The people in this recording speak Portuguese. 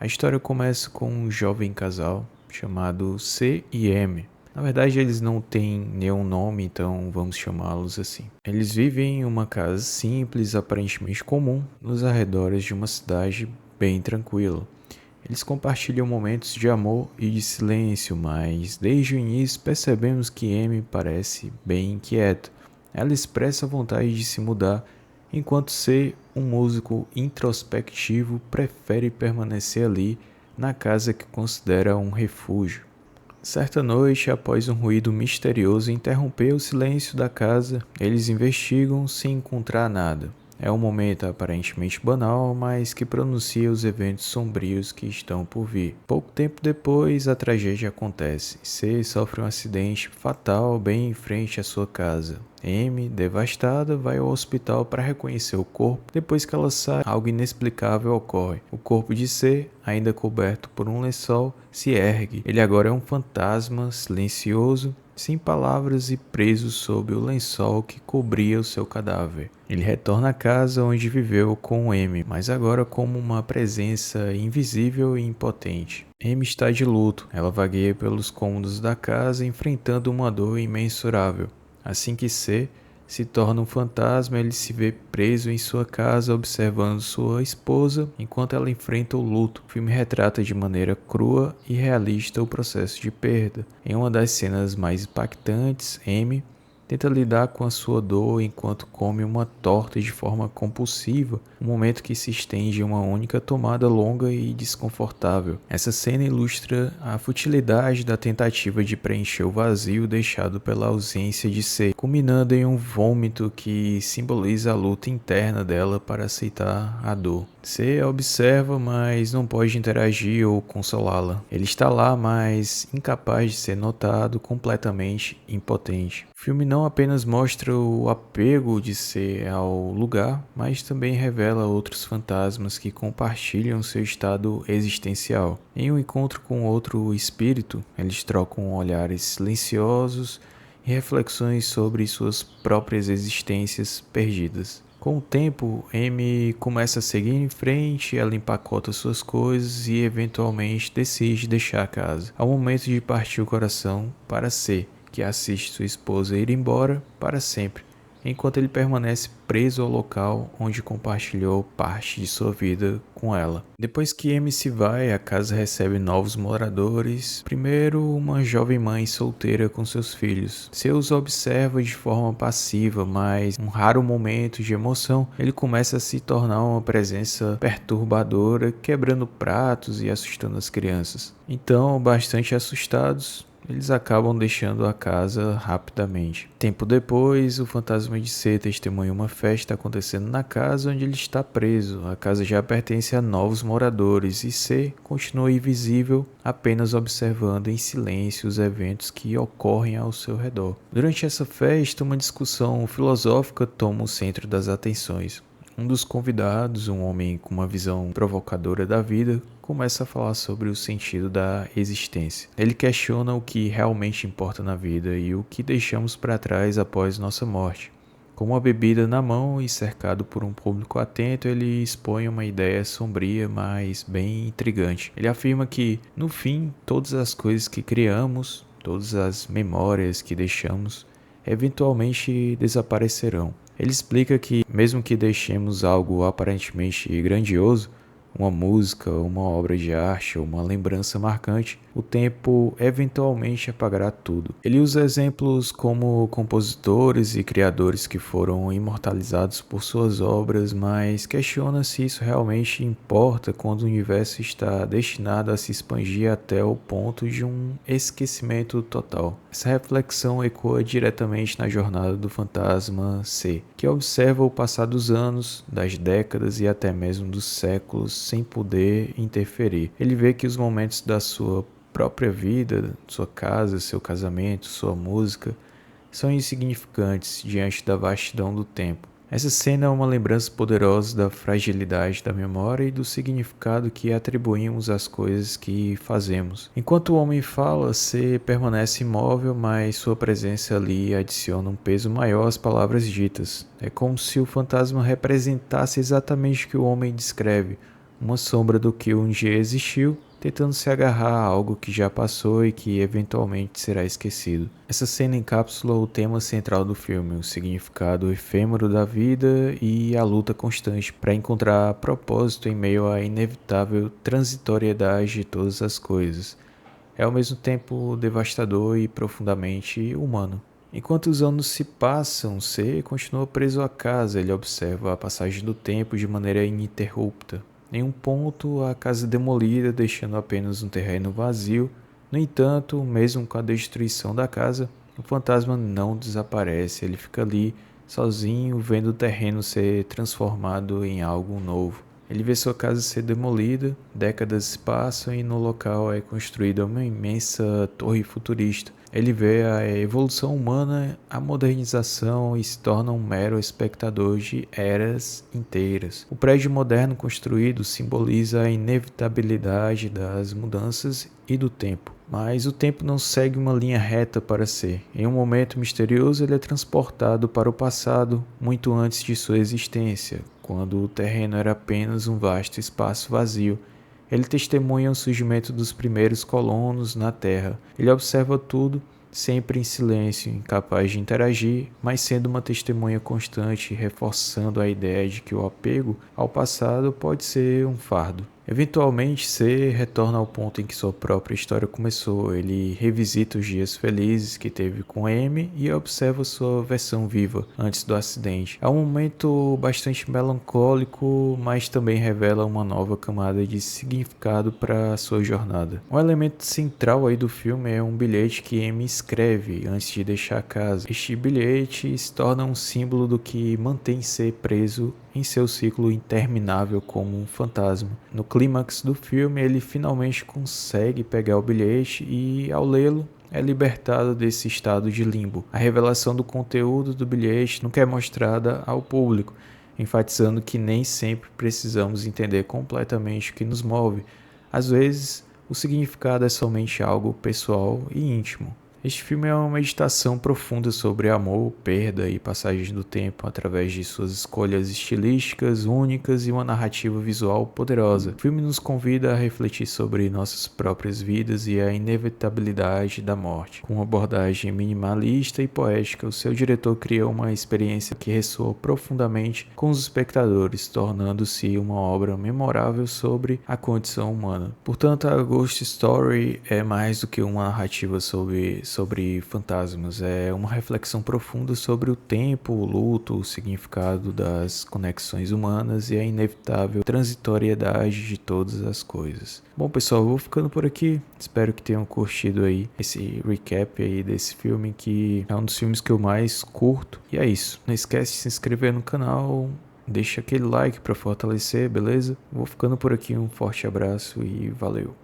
A história começa com um jovem casal chamado C e M. Na verdade, eles não têm nenhum nome, então vamos chamá-los assim. Eles vivem em uma casa simples, aparentemente comum, nos arredores de uma cidade bem tranquila. Eles compartilham momentos de amor e de silêncio, mas desde o início percebemos que M parece bem inquieta. Ela expressa a vontade de se mudar, enquanto C, um músico introspectivo, prefere permanecer ali na casa que considera um refúgio. Certa noite, após um ruído misterioso interromper o silêncio da casa, eles investigam sem encontrar nada. É um momento aparentemente banal, mas que pronuncia os eventos sombrios que estão por vir. Pouco tempo depois, a tragédia acontece. C sofre um acidente fatal bem em frente à sua casa. M, devastada, vai ao hospital para reconhecer o corpo. Depois que ela sai, algo inexplicável ocorre. O corpo de C, ainda coberto por um lençol, se ergue. Ele agora é um fantasma silencioso, sem palavras e preso sob o lençol que cobria o seu cadáver. Ele retorna à casa onde viveu com M, mas agora como uma presença invisível e impotente. M está de luto. Ela vagueia pelos cômodos da casa, enfrentando uma dor imensurável. Assim que C se torna um fantasma, ele se vê preso em sua casa observando sua esposa enquanto ela enfrenta o luto. O filme retrata de maneira crua e realista o processo de perda. Em uma das cenas mais impactantes, M tenta lidar com a sua dor enquanto come uma torta de forma compulsiva, um momento que se estende em uma única tomada longa e desconfortável. Essa cena ilustra a futilidade da tentativa de preencher o vazio deixado pela ausência de C, culminando em um vômito que simboliza a luta interna dela para aceitar a dor. C observa, mas não pode interagir ou consolá-la. Ele está lá, mas incapaz de ser notado, completamente impotente. O filme não apenas mostra o apego de C ao lugar, mas também revela outros fantasmas que compartilham seu estado existencial. Em um encontro com outro espírito, eles trocam olhares silenciosos e reflexões sobre suas próprias existências perdidas. Com o tempo, M começa a seguir em frente, ela empacota suas coisas e eventualmente decide deixar a casa. Ao momento de partir o coração para C, que assiste sua esposa ir embora para sempre, enquanto ele permanece preso ao local onde compartilhou parte de sua vida com ela. Depois que M se vai, a casa recebe novos moradores. Primeiro, uma jovem mãe solteira com seus filhos. C os observa de forma passiva, mas em um raro momento de emoção, ele começa a se tornar uma presença perturbadora, quebrando pratos e assustando as crianças. Então, bastante assustados, eles acabam deixando a casa rapidamente. Tempo depois, o fantasma de C testemunha uma festa acontecendo na casa onde ele está preso. A casa já pertence a novos moradores e C continua invisível, apenas observando em silêncio os eventos que ocorrem ao seu redor. Durante essa festa, uma discussão filosófica toma o centro das atenções. Um dos convidados, um homem com uma visão provocadora da vida, começa a falar sobre o sentido da existência. Ele questiona o que realmente importa na vida e o que deixamos para trás após nossa morte. Com uma bebida na mão e cercado por um público atento, ele expõe uma ideia sombria, mas bem intrigante. Ele afirma que, no fim, todas as coisas que criamos, todas as memórias que deixamos, eventualmente desaparecerão. Ele explica que, mesmo que deixemos algo aparentemente grandioso, uma música, uma obra de arte ou uma lembrança marcante, o tempo eventualmente apagará tudo. Ele usa exemplos como compositores e criadores que foram imortalizados por suas obras, mas questiona se isso realmente importa quando o universo está destinado a se expandir até o ponto de um esquecimento total. Essa reflexão ecoa diretamente na jornada do fantasma C, que observa o passar dos anos, das décadas e até mesmo dos séculos sem poder interferir. Ele vê que os momentos da sua própria vida, sua casa, seu casamento, sua música, são insignificantes diante da vastidão do tempo. Essa cena é uma lembrança poderosa da fragilidade da memória e do significado que atribuímos às coisas que fazemos. Enquanto o homem fala, C permanece imóvel, mas sua presença ali adiciona um peso maior às palavras ditas. É como se o fantasma representasse exatamente o que o homem descreve, uma sombra do que um dia existiu, tentando se agarrar a algo que já passou e que eventualmente será esquecido. Essa cena encapsula o tema central do filme, o significado efêmero da vida e a luta constante para encontrar propósito em meio à inevitável transitoriedade de todas as coisas. É ao mesmo tempo devastador e profundamente humano. Enquanto os anos se passam, C continua preso à casa. Ele observa a passagem do tempo de maneira ininterrupta. Em um ponto, a casa é demolida, deixando apenas um terreno vazio. No entanto, mesmo com a destruição da casa, o fantasma não desaparece. Ele fica ali, sozinho, vendo o terreno ser transformado em algo novo. Ele vê sua casa ser demolida, décadas se passam e no local é construída uma imensa torre futurista. Ele vê a evolução humana, a modernização e se torna um mero espectador de eras inteiras. O prédio moderno construído simboliza a inevitabilidade das mudanças e do tempo. Mas o tempo não segue uma linha reta para ser. Em um momento misterioso, ele é transportado para o passado, muito antes de sua existência, quando o terreno era apenas um vasto espaço vazio. Ele testemunha o surgimento dos primeiros colonos na Terra. Ele observa tudo, sempre em silêncio, incapaz de interagir, mas sendo uma testemunha constante, reforçando a ideia de que o apego ao passado pode ser um fardo. Eventualmente, C retorna ao ponto em que sua própria história começou. Ele revisita os dias felizes que teve com M e observa sua versão viva antes do acidente. É um momento bastante melancólico, mas também revela uma nova camada de significado para sua jornada. Um elemento central aí do filme é um bilhete que M escreve antes de deixar a casa. Este bilhete se torna um símbolo do que mantém C preso em seu ciclo interminável como um fantasma. No clímax do filme, ele finalmente consegue pegar o bilhete e, ao lê-lo, é libertado desse estado de limbo. A revelação do conteúdo do bilhete nunca é mostrada ao público, enfatizando que nem sempre precisamos entender completamente o que nos move. Às vezes, o significado é somente algo pessoal e íntimo. Este filme é uma meditação profunda sobre amor, perda e passagem do tempo através de suas escolhas estilísticas únicas e uma narrativa visual poderosa. O filme nos convida a refletir sobre nossas próprias vidas e a inevitabilidade da morte. Com uma abordagem minimalista e poética, o seu diretor cria uma experiência que ressoa profundamente com os espectadores, tornando-se uma obra memorável sobre a condição humana. Portanto, a Ghost Story é mais do que uma narrativa sobre fantasmas, é uma reflexão profunda sobre o tempo, o luto, o significado das conexões humanas e a inevitável transitoriedade de todas as coisas. Bom, pessoal, eu vou ficando por aqui. Espero que tenham curtido aí esse recap aí desse filme, que é um dos filmes que eu mais curto. E é isso. Não esquece de se inscrever no canal, deixa aquele like para fortalecer, beleza? Vou ficando por aqui, um forte abraço e valeu.